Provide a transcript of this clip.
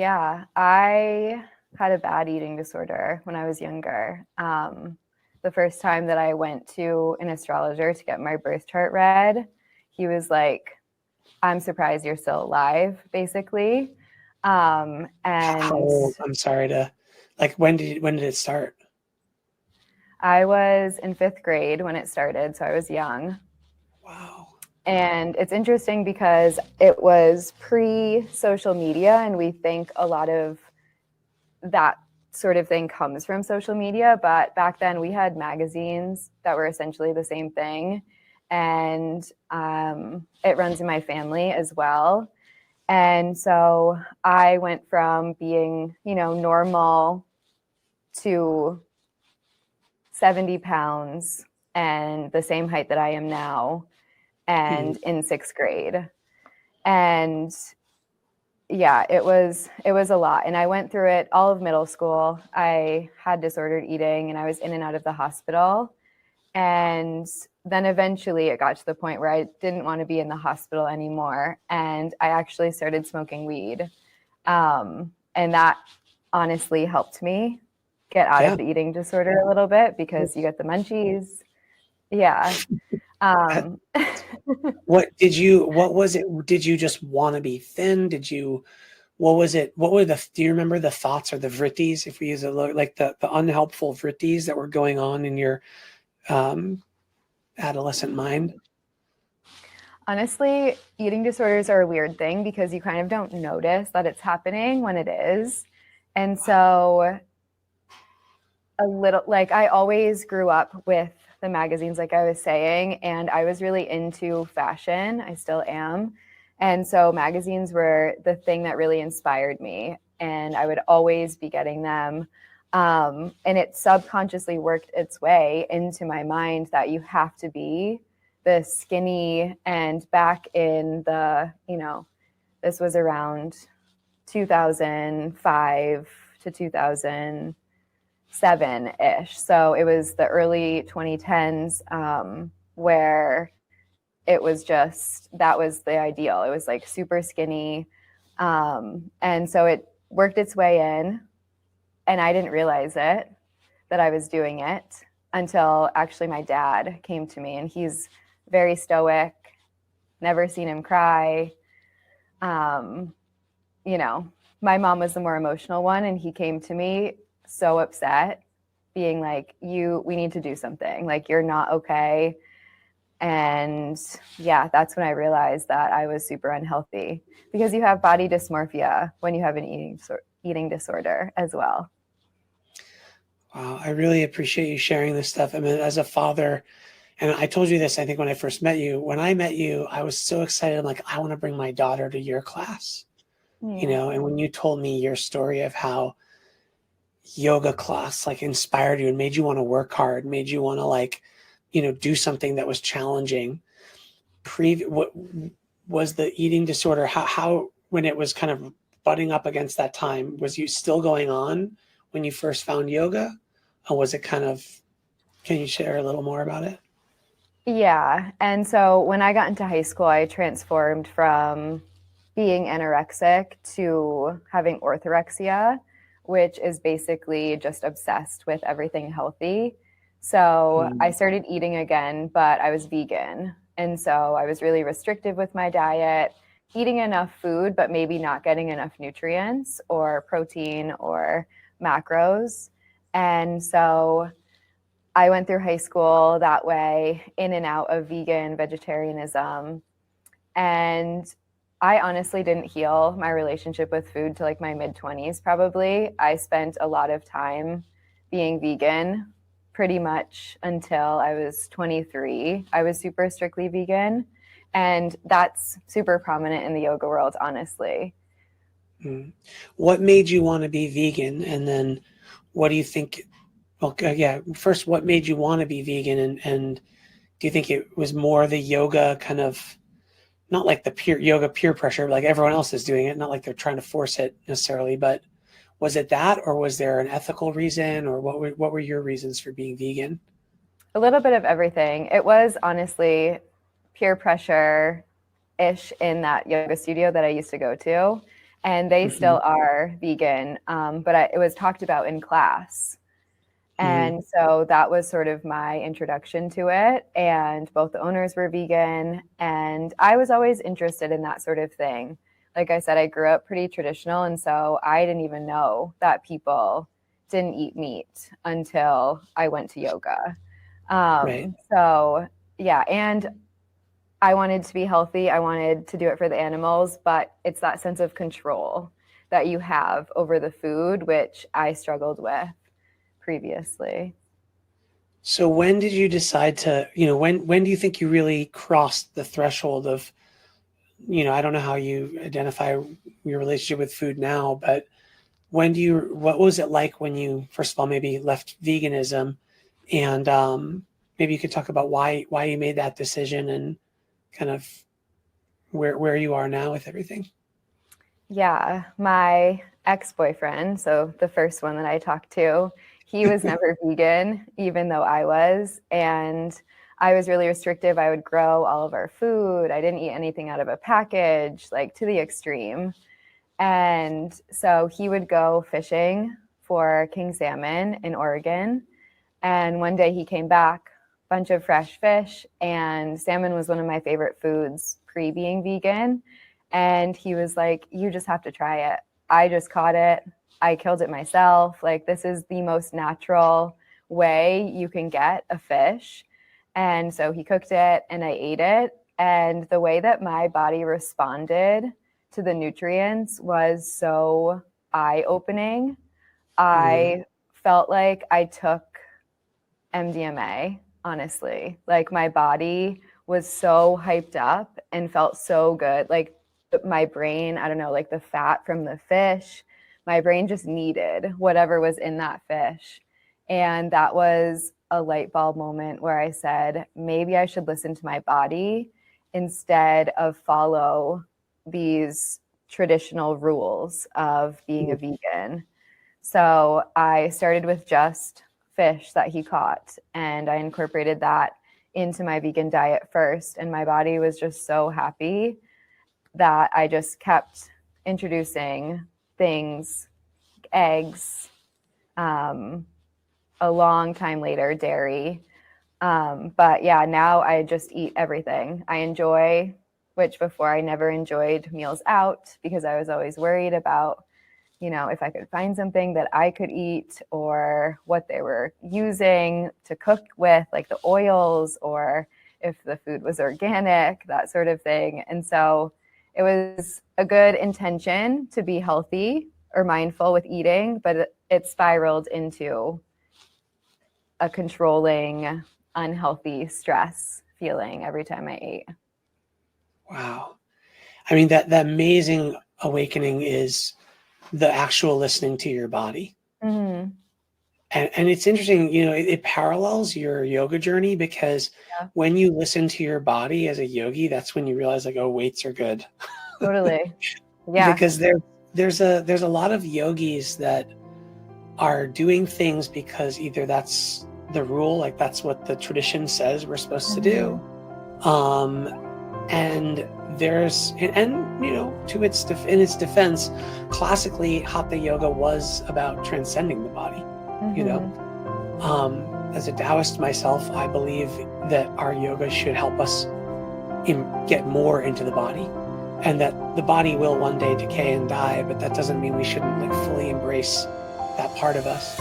Yeah, I had a bad eating disorder when I was younger. The first time that I went to an astrologer to get my birth chart read, he was like, I'm surprised you're still alive, basically. And I'm sorry to, like, when did it start? I was in fifth grade when it started, so I was young. Wow. And it's interesting because it was pre-social media, and we think a lot of that sort of thing comes from social media. But back then, we had magazines that were essentially the same thing. And it runs in my family as well. And so I went from being, normal to 70 pounds and the same height that I am now, and in sixth grade. And yeah, it was a lot. And I went through it all of middle school. I had disordered eating and I was in and out of the hospital. And then eventually it got to the point where I didn't want to be in the hospital anymore. And I actually started smoking weed. And that honestly helped me get out Yeah. of the eating disorder a little bit because you get the munchies. Yeah. Um, What was it? Did you just want to be thin? What was it? Do you remember the thoughts or the vrittis, if we use it, like the unhelpful vrittis that were going on in your um, adolescent mind? Honestly, eating disorders are a weird thing because you kind of don't notice that it's happening when it is. And so, a little, like, I always grew up with the magazines, like I was saying, and I was really into fashion. I still am. And so, magazines were the thing that really inspired me. And I would always be getting them. And it subconsciously worked its way into my mind that you have to be the skinny. And back in this was around 2005 to 2007-ish. So it was the early 2010s, where it was just, that was the ideal. It was like super skinny. And so it worked its way in, and I didn't realize it, that I was doing it, until actually my dad came to me, and he's very stoic, never seen him cry. Um, my mom was the more emotional one, and he came to me so upset, being like, we need to do something. Like, you're not okay. And yeah, that's when I realized that I was super unhealthy, because you have body dysmorphia when you have an eating disorder as well. Wow, I really appreciate you sharing this stuff. I mean, as a father, and I told you this, I think, when I first met you. When I met you, I was so excited. I'm like, I want to bring my daughter to your class, Yeah. and when you told me your story of how yoga class like inspired you and made you want to work hard, made you want to, like, do something that was challenging. What was the eating disorder? How when it was kind of butting up against that time, was you still going on when you first found yoga? Or was it kind of, can you share a little more about it? Yeah. And so when I got into high school, I transformed from being anorexic to having orthorexia, which is basically just obsessed with everything healthy. So I Mm. started eating again, but I was vegan. And so I was really restrictive with my diet, eating enough food, but maybe not getting enough nutrients or protein or macros. And so I went through high school that way, in and out of vegan vegetarianism. And I honestly didn't heal my relationship with food to like my mid 20s, probably. I spent a lot of time being vegan pretty much until I was 23. I was super strictly vegan. And that's super prominent in the yoga world, honestly. Mm. What made you want to be vegan? And then what do you think? Well, yeah, first, what made you want to be vegan? And do you think it was more the yoga kind of, not like the peer yoga peer pressure, like everyone else is doing it, not like they're trying to force it necessarily, but was it that, or was there an ethical reason, or what were your reasons for being vegan? A little bit of everything. It was honestly peer pressure ish in that yoga studio that I used to go to. and they still are vegan, but it was talked about in class. And so that was sort of my introduction to it. And both the owners were vegan. And I was always interested in that sort of thing. Like I said, I grew up pretty traditional. And so I didn't even know that people didn't eat meat until I went to yoga. Right. So, yeah. And I wanted to be healthy. I wanted to do it for the animals. But it's that sense of control that you have over the food, which I struggled with previously. So when did you decide to, when do you think you really crossed the threshold of, I don't know how you identify your relationship with food now, but what was it like when you, first of all, maybe left veganism, and maybe you could talk about why you made that decision and kind of where you are now with everything. Yeah, my ex-boyfriend, so the first one that I talked to, he was never vegan, even though I was. And I was really restrictive. I would grow all of our food. I didn't eat anything out of a package, like to the extreme. And so he would go fishing for king salmon in Oregon. And one day he came back, bunch of fresh fish, and salmon was one of my favorite foods pre being vegan. And he was like, you just have to try it. I just caught it. I killed it myself. Like, this is the most natural way you can get a fish. And so he cooked it and I ate it. And the way that my body responded to the nutrients was so eye-opening. I felt like I took MDMA, honestly. Like, my body was so hyped up and felt so good. Like, my brain, I don't know, like the fat from the fish, my brain just needed whatever was in that fish. And that was a light bulb moment where I said, maybe I should listen to my body instead of follow these traditional rules of being a vegan. So I started with just fish that he caught, and I incorporated that into my vegan diet first. And my body was just so happy that I just kept introducing things, eggs, a long time later, dairy. But yeah, now I just eat everything. I enjoy, which before I never enjoyed meals out because I was always worried about, if I could find something that I could eat or what they were using to cook with, like the oils, or if the food was organic, that sort of thing. And so it was a good intention to be healthy or mindful with eating, but it spiraled into a controlling, unhealthy stress feeling every time I ate. Wow. I mean, that amazing awakening is the actual listening to your body. Mm-hmm. And it's interesting, it parallels your yoga journey, because when you listen to your body as a yogi, that's when you realize, like, oh, weights are good. Totally. Yeah. Because there's a lot of yogis that are doing things because either that's the rule, like that's what the tradition says we're supposed to do. And there's, and in its defense, classically hatha yoga was about transcending the body. As a Taoist myself, I believe that our yoga should help us get more into the body, and that the body will one day decay and die, but that doesn't mean we shouldn't, like, fully embrace that part of us.